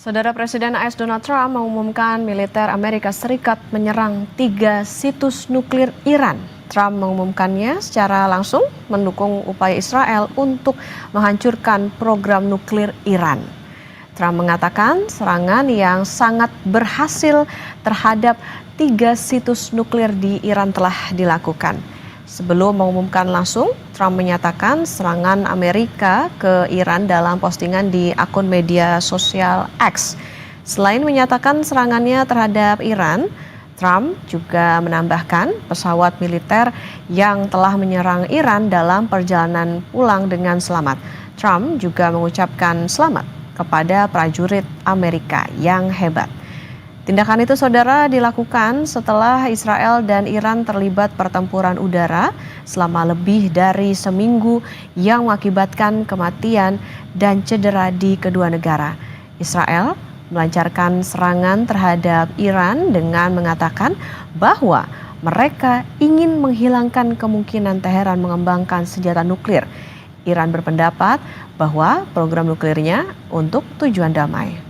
Saudara Presiden AS Donald Trump mengumumkan militer Amerika Serikat menyerang 3 situs nuklir Iran. Trump mengumumkannya secara langsung mendukung upaya Israel untuk menghancurkan program nuklir Iran. Trump mengatakan serangan yang sangat berhasil terhadap 3 situs nuklir di Iran telah dilakukan. Sebelum mengumumkan langsung, Trump menyatakan serangan Amerika ke Iran dalam postingan di akun media sosial X. Selain menyatakan serangannya terhadap Iran, Trump juga menambahkan pesawat militer yang telah menyerang Iran dalam perjalanan pulang dengan selamat. Trump juga mengucapkan selamat kepada prajurit Amerika yang hebat. Tindakan itu, saudara, dilakukan setelah Israel dan Iran terlibat pertempuran udara selama lebih dari seminggu yang mengakibatkan kematian dan cedera di kedua negara. Israel melancarkan serangan terhadap Iran dengan mengatakan bahwa mereka ingin menghilangkan kemungkinan Teheran mengembangkan senjata nuklir. Iran berpendapat bahwa program nuklirnya untuk tujuan damai.